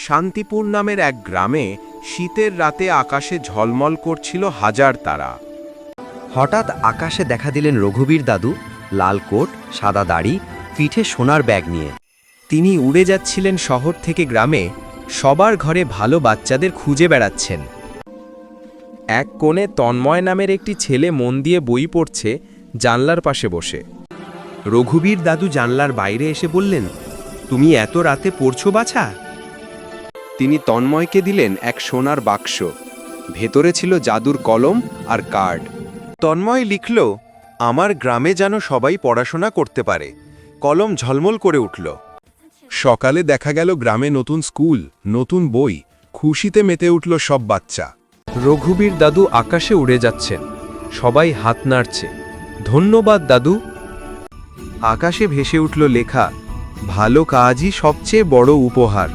শান্তিপুর নামের এক গ্রামে শীতের রাতে আকাশে ঝলমল করছিল হাজার তারা। হঠাৎ আকাশে দেখা দিলেন রঘুবীর দাদু, লাল কোট, সাদা দাড়ি, পিঠে সোনার ব্যাগ নিয়ে। তিনি উড়ে যাচ্ছিলেন শহর থেকে গ্রামে, সবার ঘরে ভালো বাচ্চাদের খুঁজে বেড়াচ্ছেন। এক কোণে তন্ময় নামের একটি ছেলে মন দিয়ে বই পড়ছে জানলার পাশে বসে। রঘুবীর দাদু জানলার বাইরে এসে বললেন, তুমি এত রাতে পড়ছো বাছা? তিনি তন্ময়কে দিলেন এক সোনার বাক্স। ভেতরে ছিল জাদুর কলম আর কার্ড। তন্ময় লিখল, আমার গ্রামে যেন সবাই পড়াশোনা করতে পারে। কলম ঝলমল করে উঠল। সকালে দেখা গেল গ্রামে নতুন স্কুল, নতুন বই, খুশিতে মেতে উঠল সব বাচ্চা। রঘুবীর দাদু আকাশে উড়ে যাচ্ছেন, সবাই হাত নাড়ছে, ধন্যবাদ দাদু। আকাশে ভেসে উঠল লেখা, ভালো কাজই সবচেয়ে বড় উপহার।